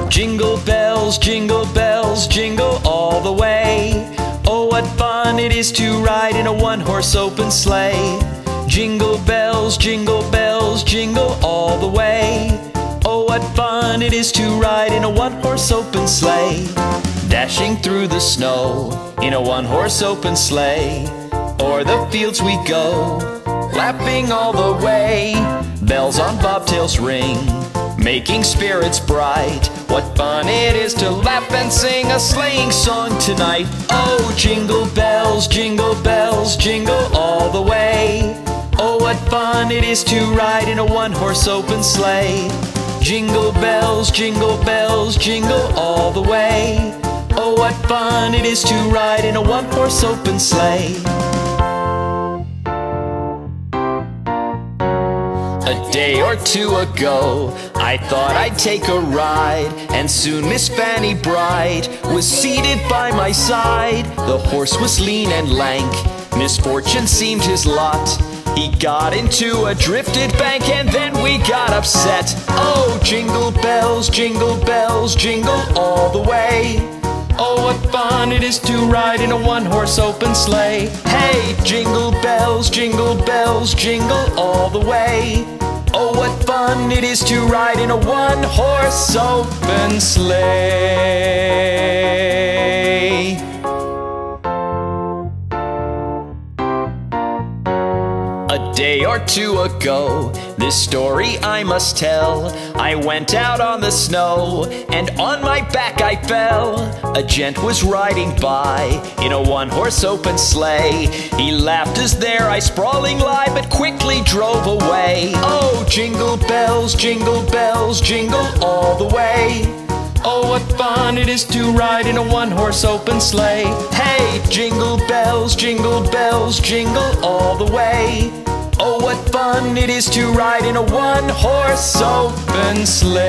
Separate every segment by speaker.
Speaker 1: jingle bells, jingle all the way. Oh, what fun it is to ride in a one-horse open sleigh. Jingle bells, jingle all the way. Oh, what fun it is to ride in a one-horse open sleigh. Dashing through the snow in a one-horse open sleigh. O'er the fields we go, laughing all the way. Bells on bobtails ring, making spirits bright. What fun it is to laugh and sing a sleighing song tonight. Oh, jingle bells, jingle all the way. Oh, what fun it is to ride in a one-horse open sleigh. Jingle bells, jingle all the way. Oh, what fun it is to ride in a one-horse open sleigh. A day or two ago, I thought I'd take a ride, and soon Miss Fanny Bright was seated by my side. The horse was lean and lank, misfortune seemed his lot. He got into a drifted bank, and then we got upset. Oh, jingle bells, jingle all the way. Oh, what fun it is to ride in a one-horse open sleigh. Hey, jingle bells, jingle all the way. Oh, what fun it is to ride in a one-horse open sleigh. A day or two ago, this story I must tell. I went out on the snow, and on my back I fell. A gent was riding by in a one-horse open sleigh. He laughed as there I sprawling lie, but quickly drove away. Oh, jingle bells, jingle all the way. Oh, what fun it is to ride in a one-horse open sleigh. Hey, jingle bells, jingle all the way. Oh, what fun it is to ride in a one-horse open sleigh.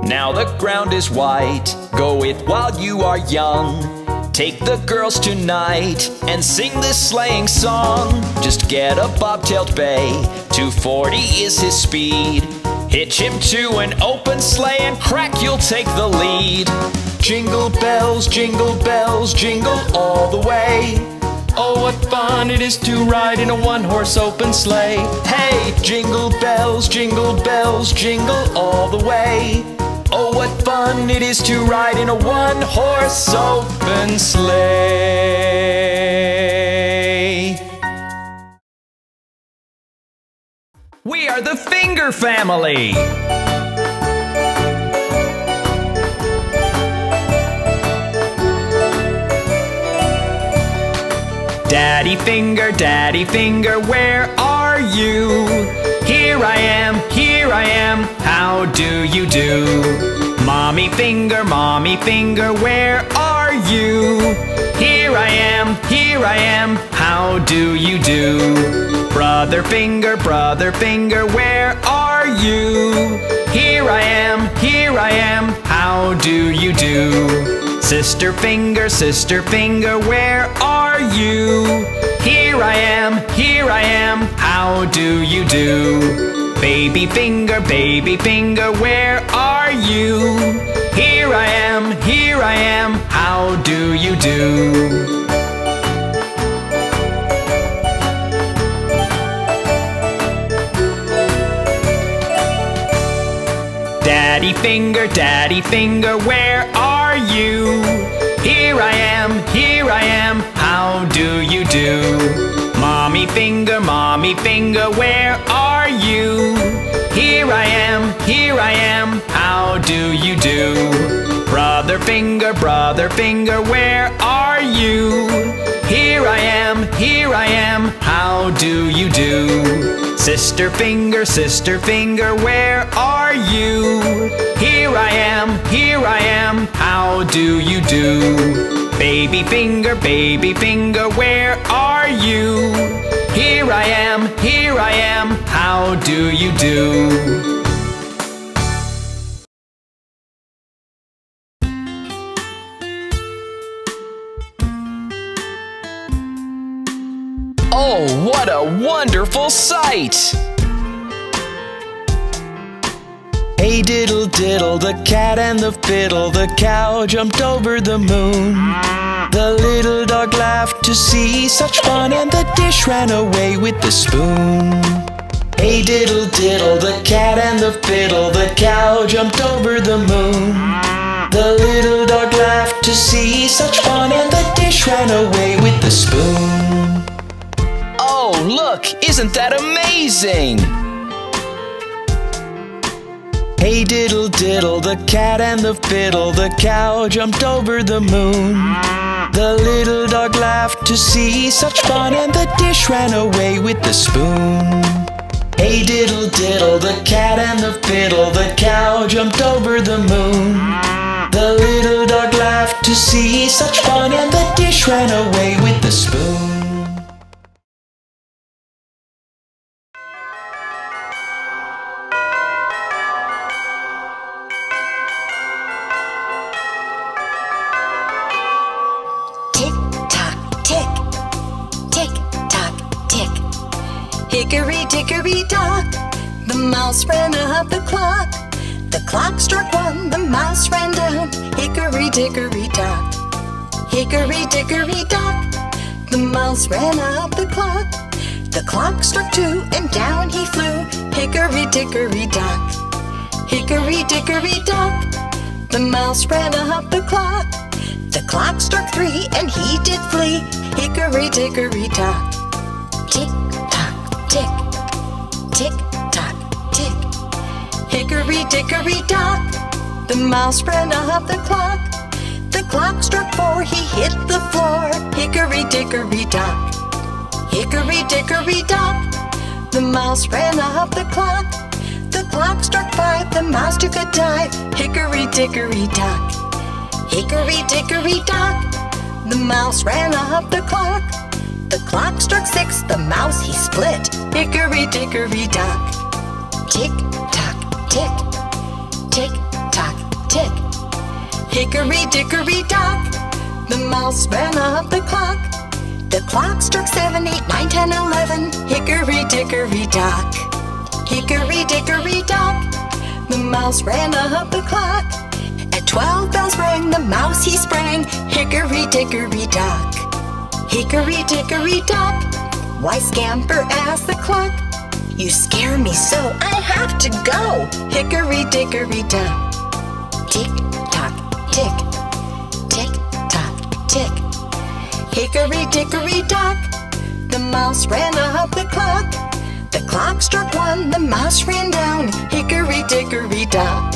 Speaker 1: Now the ground is white, go it while you are young. Take the girls tonight and sing this sleighing song. Just get a bobtailed bay, 240 is his speed. Hitch him to an open sleigh and crack, you'll take the lead. Jingle bells, jingle all the way. Oh, what fun it is to ride in a one-horse open sleigh. Hey, jingle bells, jingle all the way. Oh, what fun it is to ride in a one-horse open sleigh. We are the Finger Family. Daddy Finger, where are you? Here I am, how do you do? Mommy Finger, where are you? Here I am, how do you do? Brother Finger, where are you? Here I am, how do you do? Sister Finger, where are you? Here I am, how do you do? Baby Finger, where are you? Here I am, how do you do? Daddy Finger, where are you? Here I am, how do you do? Mommy Finger, where are you? Here I am, how do you do? Brother Finger, where are you? Here I am, how do you do? Sister Finger, where are you? Here I am, how do you do? Baby Finger, where are you? Here I am, how do you do? Oh, what a wonderful sight! Hey diddle diddle, the cat and the fiddle, the cow jumped over the moon. The little dog laughed to see such fun, and the dish ran away with the spoon. Hey diddle diddle, the cat and the fiddle, the cow jumped over the moon. The little dog laughed to see such fun, and the dish ran away with the spoon. Oh, look! Isn't that amazing? Hey diddle diddle, the cat and the fiddle, the cow jumped over the moon. The little dog laughed to see such fun, and the dish ran away with the spoon. Hey diddle diddle, the cat and the fiddle, the cow jumped over the moon. The little dog laughed to see such fun, and the dish ran away with the spoon.
Speaker 2: Hickory dickory dock, the mouse ran up the clock. The clock struck one, the mouse ran down. Hickory dickory dock. Hickory dickory dock, the mouse ran up the clock. The clock struck two, and down he flew. Hickory dickory dock. Hickory dickory dock, the mouse ran up the clock. The clock struck three, and he did flee. Hickory dickory dock. Tick tick, tick tock, tick. Hickory dickory dock, the mouse ran up the clock. The clock struck four, he hit the floor. Hickory dickory dock. Hickory dickory dock, the mouse ran up the clock. The clock struck five, the mouse took a dive. Hickory dickory dock. Hickory dickory dock, the mouse ran up the clock. The clock struck six, the mouse he split. Hickory dickory dock. Tick tock, tick, tick tock, tick. Hickory dickory dock, the mouse ran up the clock. The clock struck 7, 8, 9, 10, 11. Hickory dickory dock. Hickory dickory dock, the mouse ran up the clock. At 12 bells rang, the mouse he sprang. Hickory dickory dock. Hickory dickory dock, why scamper as the clock? You scare me so, I have to go. Hickory dickory dock. Tick tock, tick, tick tock, tick. Hickory dickory dock, the mouse ran up the clock. The clock struck one, the mouse ran down. Hickory dickory dock.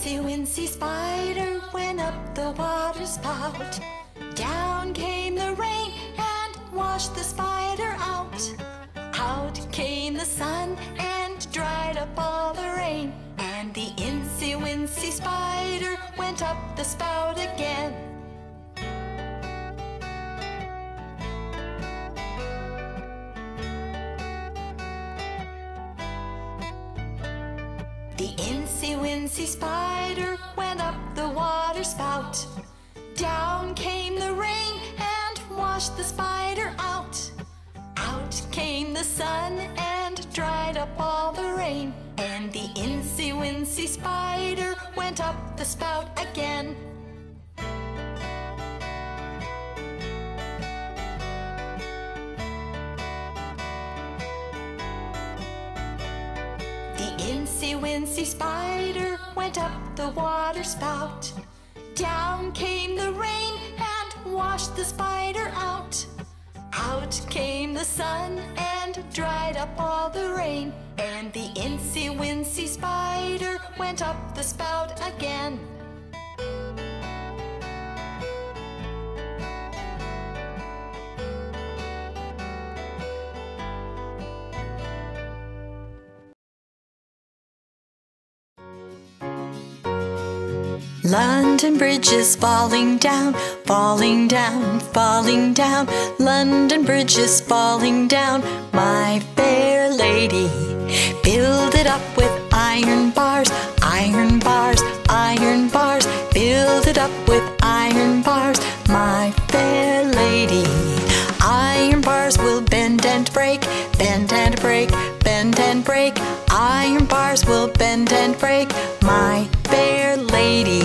Speaker 2: The Wincy spider went up the water spout. Down came the rain and washed the spider out. Out came the sun and dried up all the rain. And the Wincy spider went up the spout again. The Wincy spider went up the water spout. Down came the rain and washed the spider out. Out came the sun and dried up all the rain. And the Wincy spider went up the spout again. Wincy spider went up the water spout. Down came the rain and washed the spider out. Out came the sun and dried up all the rain. And the Wincy spider went up the spout again. London Bridge is falling down, falling down, falling down. London Bridge is falling down, my fair lady. Build it up with iron bars, iron bars, iron bars. Build it up with iron bars, my fair lady. Iron bars will bend and break, bend and break, bend and break. Iron bars will bend and break, my fair lady.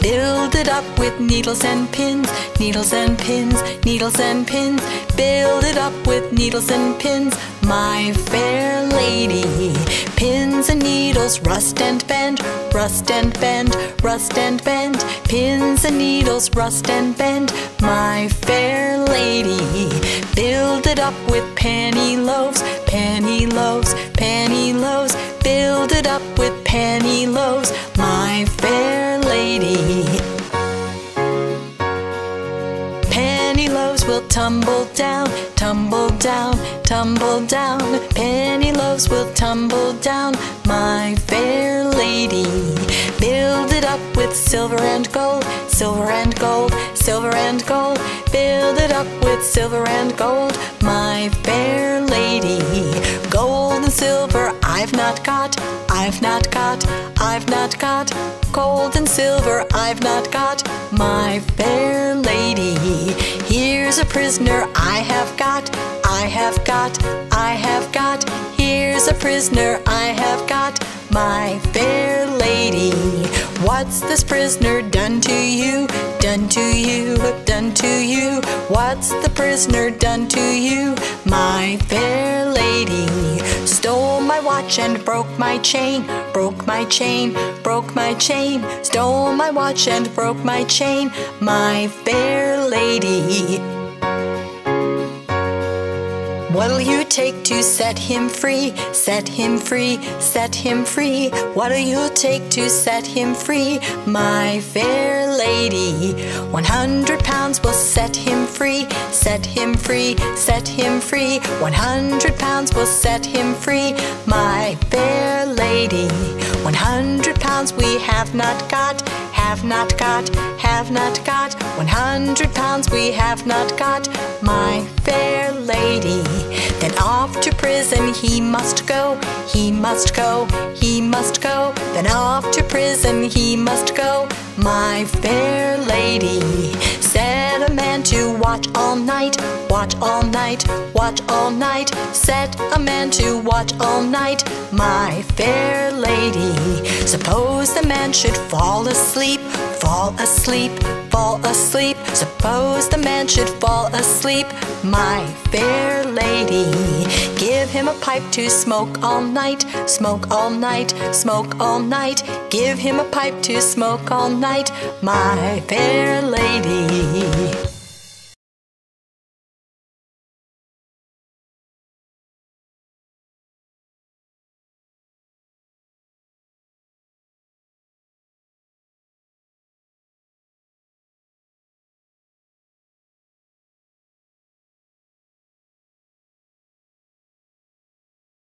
Speaker 2: Build it up with needles and pins, needles and pins, needles and pins. Build it up with needles and pins, my fair lady. Pins and needles rust and bend, rust and bend, rust and bend. Pins and needles rust and bend, my fair lady. Build it up with penny loaves, penny loaves, penny loaves. Build it up with penny loaves, my fair lady. Penny loaves will tumble down, tumble down, tumble down. Penny loaves will tumble down, my fair lady. Build it up with silver and gold, silver and gold, silver and gold. Build it up with silver and gold, my fair lady. Gold and silver I've not got, I've not got, I've not got. Gold and silver I've not got, my fair lady. Here's a prisoner I have got, I have got, I have got. Here's a prisoner I have got, my fair lady. What's this prisoner done to you? Done to you, done to you. What's the prisoner done to you, my fair lady? Stole my watch and broke my chain, broke my chain, broke my chain. Stole my watch and broke my chain, my fair lady. What'll you take to set him free? Set him free, set him free. What'll you take to set him free, my fair lady? 100 pounds will set him free, set him free, set him free. 100 pounds will set him free, my fair lady. 100 pounds we have not got, have not got, have not got. 100 pounds we have not got, my fair lady. Then off to prison he must go, he must go, he must go. Then off to prison he must go, my fair lady. Set a man to watch all night, watch all night, watch all night. Set a man to watch all night, my fair lady. Suppose the man should fall asleep, fall asleep, fall asleep. Suppose the man should fall asleep, my fair lady. Give him a pipe to smoke all night, smoke all night, smoke all night. Give him a pipe to smoke all night, my fair lady.